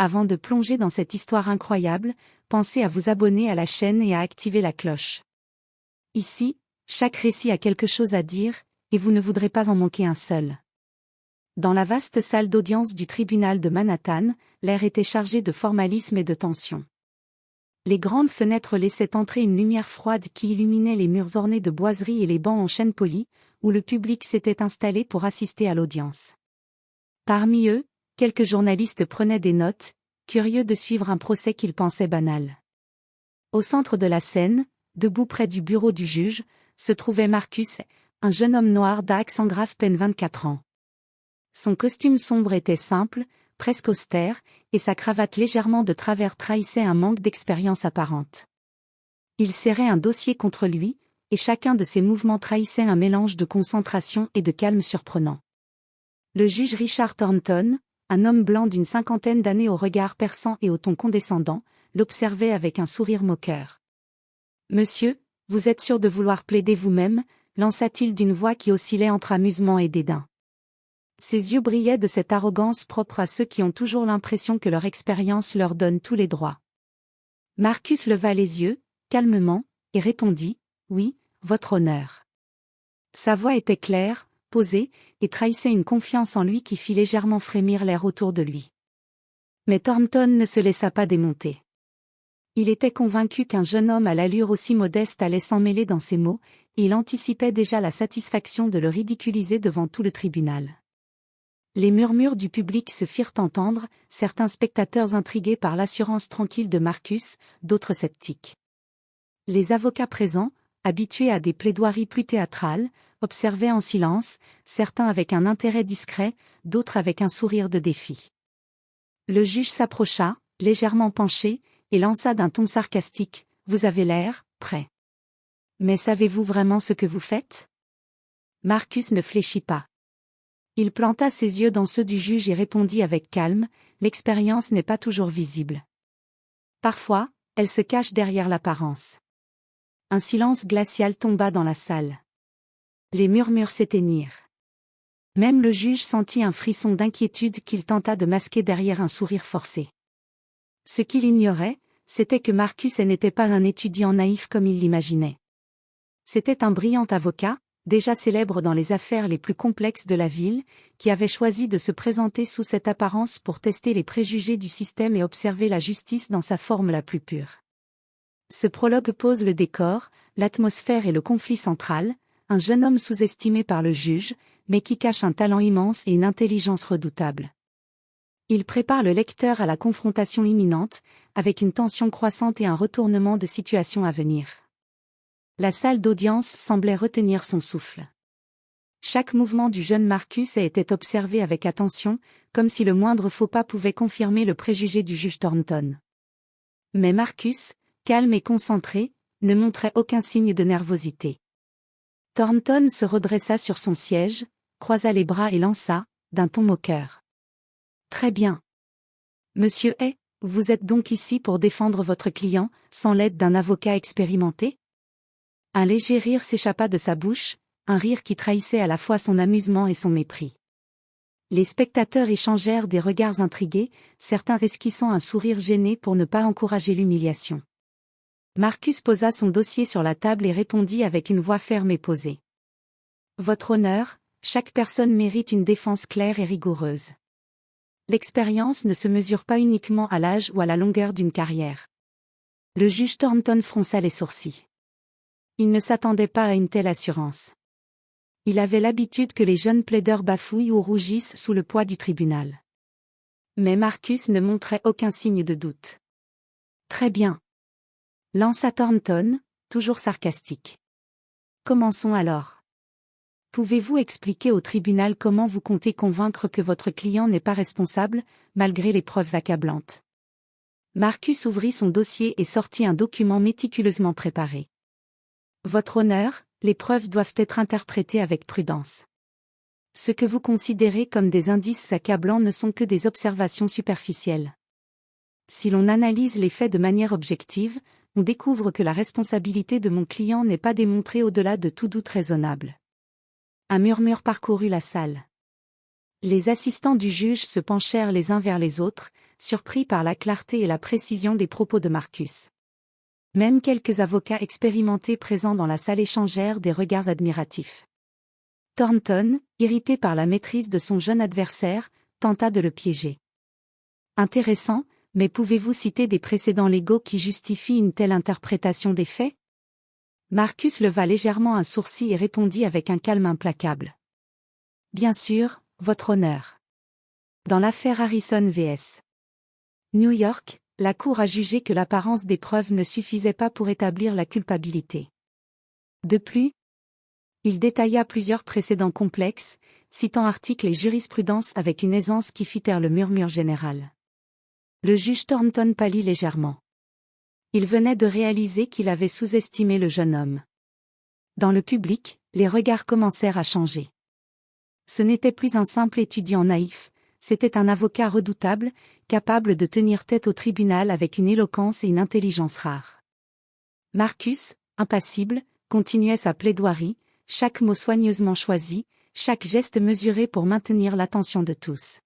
Avant de plonger dans cette histoire incroyable, pensez à vous abonner à la chaîne et à activer la cloche. Ici, chaque récit a quelque chose à dire, et vous ne voudrez pas en manquer un seul. Dans la vaste salle d'audience du tribunal de Manhattan, l'air était chargé de formalisme et de tension. Les grandes fenêtres laissaient entrer une lumière froide qui illuminait les murs ornés de boiseries et les bancs en chêne poli, où le public s'était installé pour assister à l'audience. Parmi eux, quelques journalistes prenaient des notes, curieux de suivre un procès qu'ils pensaient banal. Au centre de la scène, debout près du bureau du juge, se trouvait Marcus, un jeune homme noir d'accent grave peine 24 ans. Son costume sombre était simple, presque austère, et sa cravate légèrement de travers trahissait un manque d'expérience apparente. Il serrait un dossier contre lui, et chacun de ses mouvements trahissait un mélange de concentration et de calme surprenant. Le juge Richard Thornton, un homme blanc d'une cinquantaine d'années au regard perçant et au ton condescendant, l'observait avec un sourire moqueur. « Monsieur, vous êtes sûr de vouloir plaider vous-même » lança-t-il d'une voix qui oscillait entre amusement et dédain. Ses yeux brillaient de cette arrogance propre à ceux qui ont toujours l'impression que leur expérience leur donne tous les droits. Marcus leva les yeux, calmement, et répondit « Oui, votre honneur ». Sa voix était claire, posée, et trahissait une confiance en lui qui fit légèrement frémir l'air autour de lui. Mais Thornton ne se laissa pas démonter. Il était convaincu qu'un jeune homme à l'allure aussi modeste allait s'en mêler dans ses mots, et il anticipait déjà la satisfaction de le ridiculiser devant tout le tribunal. Les murmures du public se firent entendre, certains spectateurs intrigués par l'assurance tranquille de Marcus, d'autres sceptiques. Les avocats présents, habitués à des plaidoiries plus théâtrales, observaient en silence, certains avec un intérêt discret, d'autres avec un sourire de défi. Le juge s'approcha, légèrement penché, et lança d'un ton sarcastique « Vous avez l'air prêt. Mais savez-vous vraiment ce que vous faites ?» Marcus ne fléchit pas. Il planta ses yeux dans ceux du juge et répondit avec calme « L'expérience n'est pas toujours visible. Parfois, elle se cache derrière l'apparence. » Un silence glacial tomba dans la salle. Les murmures s'éteignirent. Même le juge sentit un frisson d'inquiétude qu'il tenta de masquer derrière un sourire forcé. Ce qu'il ignorait, c'était que Marcus n'était pas un étudiant naïf comme il l'imaginait. C'était un brillant avocat, déjà célèbre dans les affaires les plus complexes de la ville, qui avait choisi de se présenter sous cette apparence pour tester les préjugés du système et observer la justice dans sa forme la plus pure. Ce prologue pose le décor, l'atmosphère et le conflit central, un jeune homme sous-estimé par le juge, mais qui cache un talent immense et une intelligence redoutable. Il prépare le lecteur à la confrontation imminente, avec une tension croissante et un retournement de situation à venir. La salle d'audience semblait retenir son souffle. Chaque mouvement du jeune Marcus était observé avec attention, comme si le moindre faux pas pouvait confirmer le préjugé du juge Thornton. Mais Marcus, calme et concentré, ne montrait aucun signe de nervosité. Thornton se redressa sur son siège, croisa les bras et lança, d'un ton moqueur. « Très bien. Monsieur Hay, vous êtes donc ici pour défendre votre client, sans l'aide d'un avocat expérimenté ?» Un léger rire s'échappa de sa bouche, un rire qui trahissait à la fois son amusement et son mépris. Les spectateurs échangèrent des regards intrigués, certains esquissant un sourire gêné pour ne pas encourager l'humiliation. Marcus posa son dossier sur la table et répondit avec une voix ferme et posée. « Votre honneur, chaque personne mérite une défense claire et rigoureuse. L'expérience ne se mesure pas uniquement à l'âge ou à la longueur d'une carrière. » Le juge Thornton fronça les sourcils. Il ne s'attendait pas à une telle assurance. Il avait l'habitude que les jeunes plaideurs bafouillent ou rougissent sous le poids du tribunal. Mais Marcus ne montrait aucun signe de doute. « Très bien. » lança Thornton, toujours sarcastique. « Commençons alors. Pouvez-vous expliquer au tribunal comment vous comptez convaincre que votre client n'est pas responsable, malgré les preuves accablantes ?» Marcus ouvrit son dossier et sortit un document méticuleusement préparé. « Votre honneur, les preuves doivent être interprétées avec prudence. Ce que vous considérez comme des indices accablants ne sont que des observations superficielles. Si l'on analyse les faits de manière objective, on découvre que la responsabilité de mon client n'est pas démontrée au-delà de tout doute raisonnable. » Un murmure parcourut la salle. Les assistants du juge se penchèrent les uns vers les autres, surpris par la clarté et la précision des propos de Marcus. Même quelques avocats expérimentés présents dans la salle échangèrent des regards admiratifs. Thornton, irrité par la maîtrise de son jeune adversaire, tenta de le piéger. Intéressant, mais pouvez-vous citer des précédents légaux qui justifient une telle interprétation des faits? Marcus leva légèrement un sourcil et répondit avec un calme implacable. Bien sûr, votre honneur. Dans l'affaire Harrison vs. New York, la Cour a jugé que l'apparence des preuves ne suffisait pas pour établir la culpabilité. De plus, il détailla plusieurs précédents complexes, citant articles et jurisprudence avec une aisance qui fit taire le murmure général. Le juge Thornton pâlit légèrement. Il venait de réaliser qu'il avait sous-estimé le jeune homme. Dans le public, les regards commencèrent à changer. Ce n'était plus un simple étudiant naïf, c'était un avocat redoutable, capable de tenir tête au tribunal avec une éloquence et une intelligence rares. Marcus, impassible, continuait sa plaidoirie, chaque mot soigneusement choisi, chaque geste mesuré pour maintenir l'attention de tous.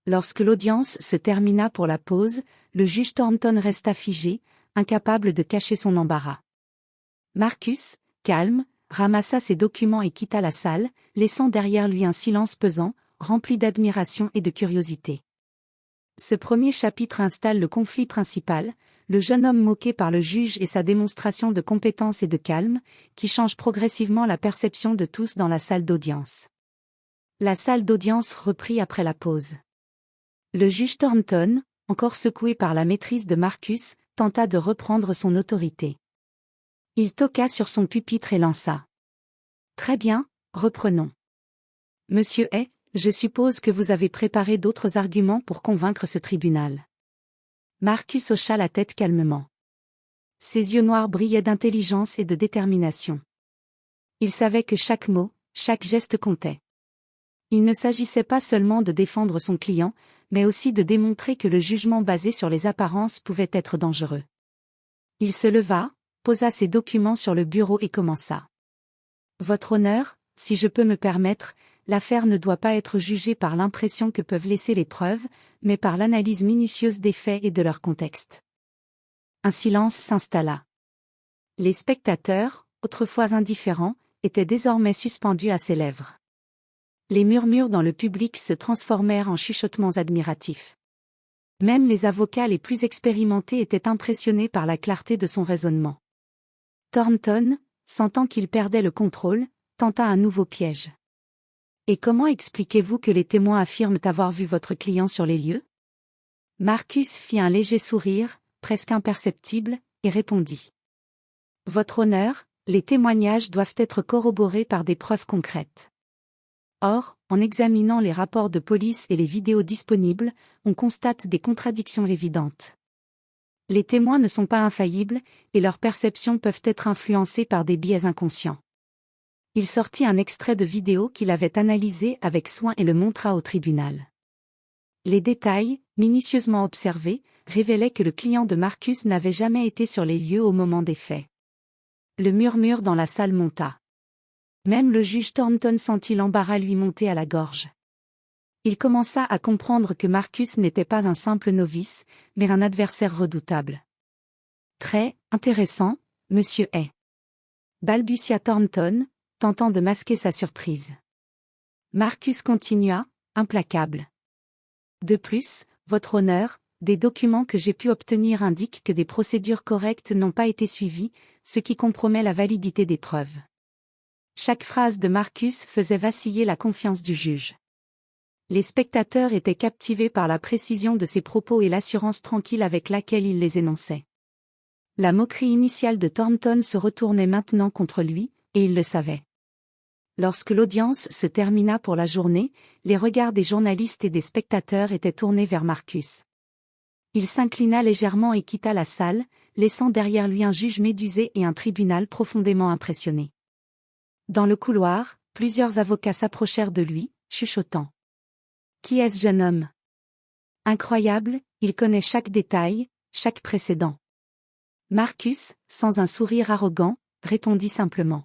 Lorsque l'audience se termina pour la pause, le juge Thornton resta figé, incapable de cacher son embarras. Marcus, calme, ramassa ses documents et quitta la salle, laissant derrière lui un silence pesant, rempli d'admiration et de curiosité. Ce premier chapitre installe le conflit principal, le jeune homme moqué par le juge et sa démonstration de compétence et de calme, qui change progressivement la perception de tous dans la salle d'audience. La salle d'audience reprit après la pause. Le juge Thornton, encore secoué par la maîtrise de Marcus, tenta de reprendre son autorité. Il toqua sur son pupitre et lança. « Très bien, reprenons. Monsieur Hay, je suppose que vous avez préparé d'autres arguments pour convaincre ce tribunal. » Marcus hocha la tête calmement. Ses yeux noirs brillaient d'intelligence et de détermination. Il savait que chaque mot, chaque geste comptait. Il ne s'agissait pas seulement de défendre son client, mais aussi de démontrer que le jugement basé sur les apparences pouvait être dangereux. Il se leva, posa ses documents sur le bureau et commença. « Votre honneur, si je peux me permettre, l'affaire ne doit pas être jugée par l'impression que peuvent laisser les preuves, mais par l'analyse minutieuse des faits et de leur contexte. » Un silence s'installa. Les spectateurs, autrefois indifférents, étaient désormais suspendus à ses lèvres. Les murmures dans le public se transformèrent en chuchotements admiratifs. Même les avocats les plus expérimentés étaient impressionnés par la clarté de son raisonnement. Thornton, sentant qu'il perdait le contrôle, tenta un nouveau piège. « Et comment expliquez-vous que les témoins affirment avoir vu votre client sur les lieux ?» Marcus fit un léger sourire, presque imperceptible, et répondit. « Votre honneur, les témoignages doivent être corroborés par des preuves concrètes. Or, en examinant les rapports de police et les vidéos disponibles, on constate des contradictions évidentes. Les témoins ne sont pas infaillibles, et leurs perceptions peuvent être influencées par des biais inconscients. » Il sortit un extrait de vidéo qu'il avait analysé avec soin et le montra au tribunal. Les détails, minutieusement observés, révélaient que le client de Marcus n'avait jamais été sur les lieux au moment des faits. Le murmure dans la salle monta. Même le juge Thornton sentit l'embarras lui monter à la gorge. Il commença à comprendre que Marcus n'était pas un simple novice, mais un adversaire redoutable. « Très intéressant, monsieur Hay. » balbutia Thornton, tentant de masquer sa surprise. Marcus continua, implacable. « De plus, votre honneur, des documents que j'ai pu obtenir indiquent que des procédures correctes n'ont pas été suivies, ce qui compromet la validité des preuves. » Chaque phrase de Marcus faisait vaciller la confiance du juge. Les spectateurs étaient captivés par la précision de ses propos et l'assurance tranquille avec laquelle il les énonçait. La moquerie initiale de Thornton se retournait maintenant contre lui, et il le savait. Lorsque l'audience se termina pour la journée, les regards des journalistes et des spectateurs étaient tournés vers Marcus. Il s'inclina légèrement et quitta la salle, laissant derrière lui un juge médusé et un tribunal profondément impressionné. Dans le couloir, plusieurs avocats s'approchèrent de lui, chuchotant. « Qui est ce jeune homme ? Incroyable, il connaît chaque détail, chaque précédent. » Marcus, sans un sourire arrogant, répondit simplement.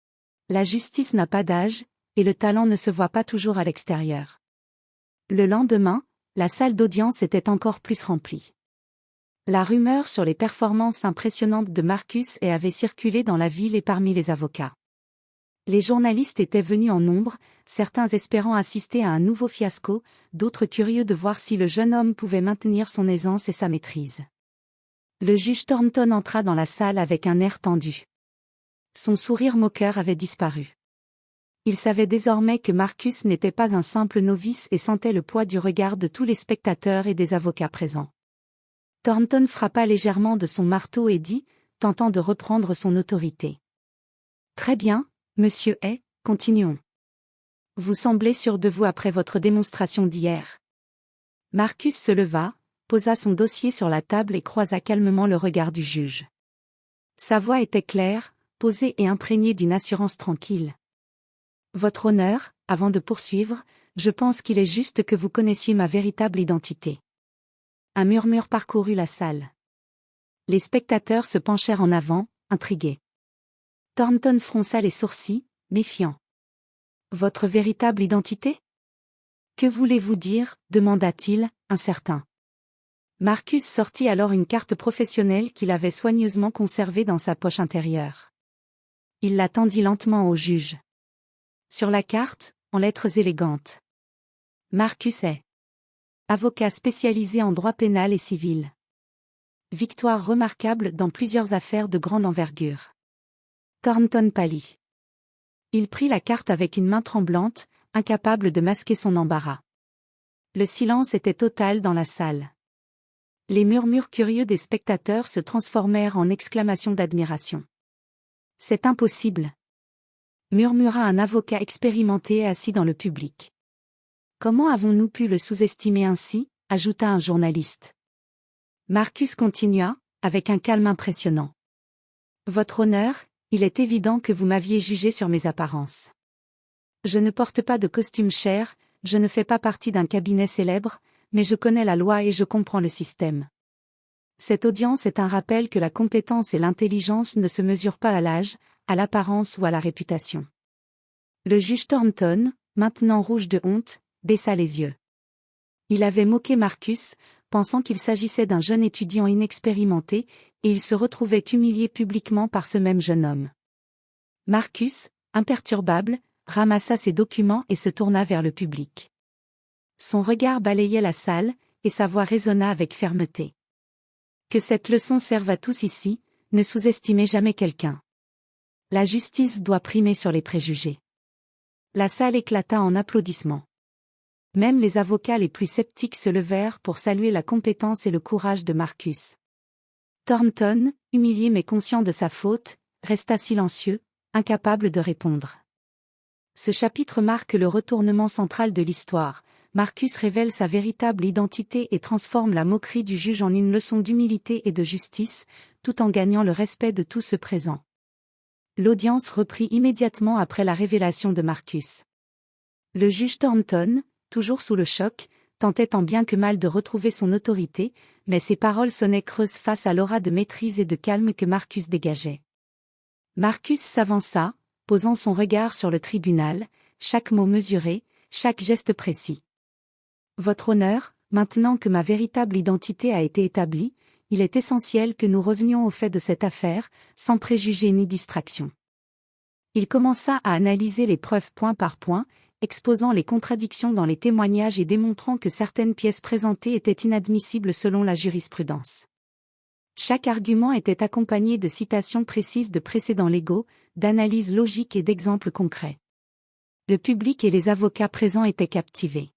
« La justice n'a pas d'âge, et le talent ne se voit pas toujours à l'extérieur. » Le lendemain, la salle d'audience était encore plus remplie. La rumeur sur les performances impressionnantes de Marcus avait circulé dans la ville et parmi les avocats. Les journalistes étaient venus en nombre, certains espérant assister à un nouveau fiasco, d'autres curieux de voir si le jeune homme pouvait maintenir son aisance et sa maîtrise. Le juge Thornton entra dans la salle avec un air tendu. Son sourire moqueur avait disparu. Il savait désormais que Marcus n'était pas un simple novice et sentait le poids du regard de tous les spectateurs et des avocats présents. Thornton frappa légèrement de son marteau et dit, tentant de reprendre son autorité. « Très bien, monsieur Hay, continuons. Vous semblez sûr de vous après votre démonstration d'hier. » Marcus se leva, posa son dossier sur la table et croisa calmement le regard du juge. Sa voix était claire, posée et imprégnée d'une assurance tranquille. « Votre honneur, avant de poursuivre, je pense qu'il est juste que vous connaissiez ma véritable identité. » Un murmure parcourut la salle. Les spectateurs se penchèrent en avant, intrigués. Thornton fronça les sourcils, méfiant. « Votre véritable identité ? Que voulez-vous dire ? Demanda-t-il, incertain. Marcus sortit alors une carte professionnelle qu'il avait soigneusement conservée dans sa poche intérieure. Il la tendit lentement au juge. Sur la carte, en lettres élégantes. Marcus Hay. Avocat spécialisé en droit pénal et civil. Victoire remarquable dans plusieurs affaires de grande envergure. Thornton pâlit. Il prit la carte avec une main tremblante, incapable de masquer son embarras. Le silence était total dans la salle. Les murmures curieux des spectateurs se transformèrent en exclamations d'admiration. « C'est impossible !» murmura un avocat expérimenté assis dans le public. « Comment avons-nous pu le sous-estimer ainsi ?» ajouta un journaliste. Marcus continua, avec un calme impressionnant. « Votre honneur, il est évident que vous m'aviez jugé sur mes apparences. Je ne porte pas de costume cher, je ne fais pas partie d'un cabinet célèbre, mais je connais la loi et je comprends le système. Cette audience est un rappel que la compétence et l'intelligence ne se mesurent pas à l'âge, à l'apparence ou à la réputation. » Le juge Thornton, maintenant rouge de honte, baissa les yeux. Il avait moqué Marcus, pensant qu'il s'agissait d'un jeune étudiant inexpérimenté, et il se retrouvait humilié publiquement par ce même jeune homme. Marcus, imperturbable, ramassa ses documents et se tourna vers le public. Son regard balayait la salle, et sa voix résonna avec fermeté. « Que cette leçon serve à tous ici, ne sous-estimez jamais quelqu'un. La justice doit primer sur les préjugés. » La salle éclata en applaudissements. Même les avocats les plus sceptiques se levèrent pour saluer la compétence et le courage de Marcus. Thornton, humilié mais conscient de sa faute, resta silencieux, incapable de répondre. Ce chapitre marque le retournement central de l'histoire. Marcus révèle sa véritable identité et transforme la moquerie du juge en une leçon d'humilité et de justice, tout en gagnant le respect de tous ceux présents. L'audience reprit immédiatement après la révélation de Marcus. Le juge Thornton, toujours sous le choc, tentait tant bien que mal de retrouver son autorité, mais ses paroles sonnaient creuses face à l'aura de maîtrise et de calme que Marcus dégageait. Marcus s'avança, posant son regard sur le tribunal, chaque mot mesuré, chaque geste précis. « Votre honneur, maintenant que ma véritable identité a été établie, il est essentiel que nous revenions au fait de cette affaire, sans préjugés ni distraction. » Il commença à analyser les preuves point par point, exposant les contradictions dans les témoignages et démontrant que certaines pièces présentées étaient inadmissibles selon la jurisprudence. Chaque argument était accompagné de citations précises de précédents légaux, d'analyses logiques et d'exemples concrets. Le public et les avocats présents étaient captivés.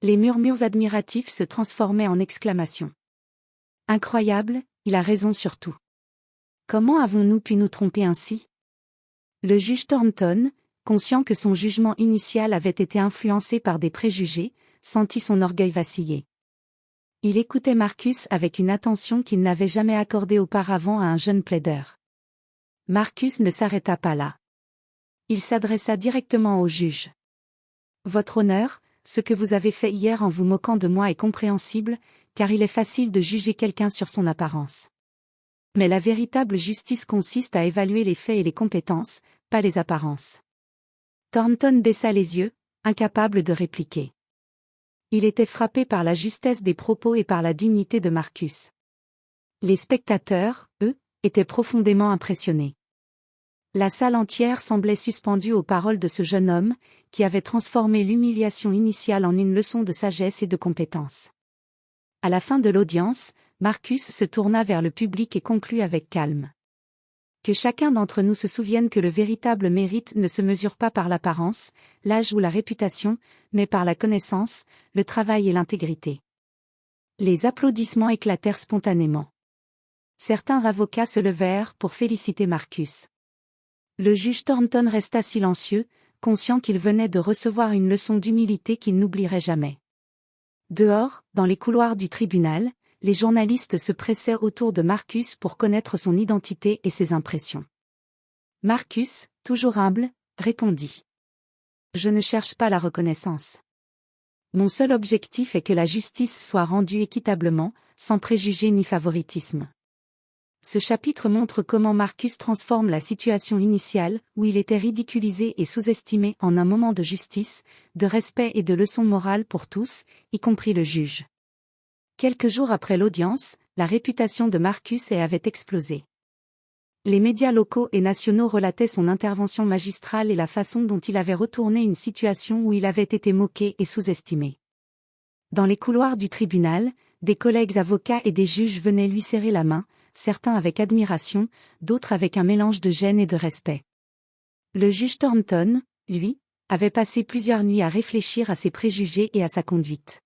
Les murmures admiratifs se transformaient en exclamations. « Incroyable, il a raison sur tout. Comment avons-nous pu nous tromper ainsi ?» Le juge Thornton, conscient que son jugement initial avait été influencé par des préjugés, sentit son orgueil vaciller. Il écoutait Marcus avec une attention qu'il n'avait jamais accordée auparavant à un jeune plaideur. Marcus ne s'arrêta pas là. Il s'adressa directement au juge. « Votre honneur, ce que vous avez fait hier en vous moquant de moi est compréhensible, car il est facile de juger quelqu'un sur son apparence. Mais la véritable justice consiste à évaluer les faits et les compétences, pas les apparences. » Thornton baissa les yeux, incapable de répliquer. Il était frappé par la justesse des propos et par la dignité de Marcus. Les spectateurs, eux, étaient profondément impressionnés. La salle entière semblait suspendue aux paroles de ce jeune homme, qui avait transformé l'humiliation initiale en une leçon de sagesse et de compétence. À la fin de l'audience, Marcus se tourna vers le public et conclut avec calme. Que chacun d'entre nous se souvienne que le véritable mérite ne se mesure pas par l'apparence, l'âge ou la réputation, mais par la connaissance, le travail et l'intégrité. Les applaudissements éclatèrent spontanément. Certains avocats se levèrent pour féliciter Marcus. Le juge Thornton resta silencieux, conscient qu'il venait de recevoir une leçon d'humilité qu'il n'oublierait jamais. Dehors, dans les couloirs du tribunal, les journalistes se pressaient autour de Marcus pour connaître son identité et ses impressions. Marcus, toujours humble, répondit. « Je ne cherche pas la reconnaissance. Mon seul objectif est que la justice soit rendue équitablement, sans préjugés ni favoritisme. » Ce chapitre montre comment Marcus transforme la situation initiale, où il était ridiculisé et sous-estimé, en un moment de justice, de respect et de leçon morale pour tous, y compris le juge. Quelques jours après l'audience, la réputation de Marcus avait explosé. Les médias locaux et nationaux relataient son intervention magistrale et la façon dont il avait retourné une situation où il avait été moqué et sous-estimé. Dans les couloirs du tribunal, des collègues avocats et des juges venaient lui serrer la main, certains avec admiration, d'autres avec un mélange de gêne et de respect. Le juge Thornton, lui, avait passé plusieurs nuits à réfléchir à ses préjugés et à sa conduite.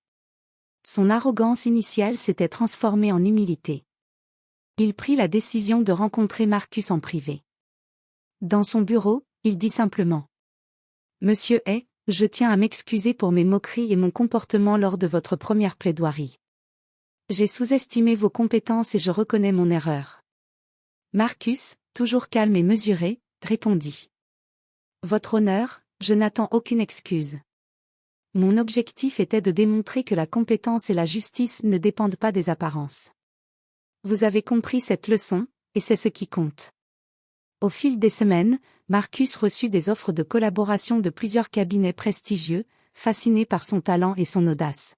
Son arrogance initiale s'était transformée en humilité. Il prit la décision de rencontrer Marcus en privé. Dans son bureau, il dit simplement : « Monsieur Hay, je tiens à m'excuser pour mes moqueries et mon comportement lors de votre première plaidoirie. J'ai sous-estimé vos compétences et je reconnais mon erreur. » Marcus, toujours calme et mesuré, répondit : « Votre honneur, je n'attends aucune excuse. Mon objectif était de démontrer que la compétence et la justice ne dépendent pas des apparences. Vous avez compris cette leçon, et c'est ce qui compte. » Au fil des semaines, Marcus reçut des offres de collaboration de plusieurs cabinets prestigieux, fascinés par son talent et son audace.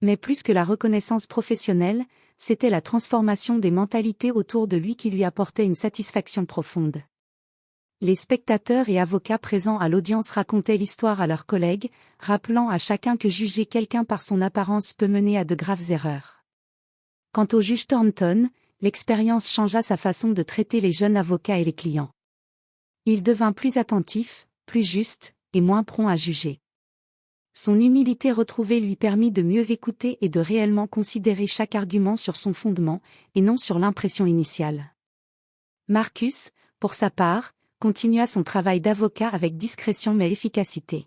Mais plus que la reconnaissance professionnelle, c'était la transformation des mentalités autour de lui qui lui apportait une satisfaction profonde. Les spectateurs et avocats présents à l'audience racontaient l'histoire à leurs collègues, rappelant à chacun que juger quelqu'un par son apparence peut mener à de graves erreurs. Quant au juge Thornton, l'expérience changea sa façon de traiter les jeunes avocats et les clients. Il devint plus attentif, plus juste, et moins prompt à juger. Son humilité retrouvée lui permit de mieux écouter et de réellement considérer chaque argument sur son fondement, et non sur l'impression initiale. Marcus, pour sa part, continua son travail d'avocat avec discrétion mais efficacité.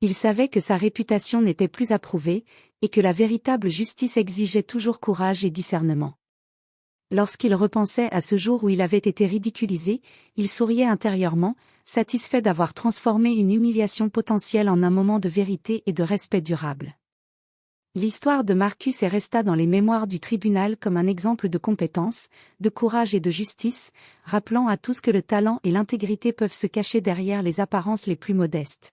Il savait que sa réputation n'était plus approuvée, et que la véritable justice exigeait toujours courage et discernement. Lorsqu'il repensait à ce jour où il avait été ridiculisé, il souriait intérieurement, satisfait d'avoir transformé une humiliation potentielle en un moment de vérité et de respect durable. L'histoire de Marcus resta dans les mémoires du tribunal comme un exemple de compétence, de courage et de justice, rappelant à tous que le talent et l'intégrité peuvent se cacher derrière les apparences les plus modestes.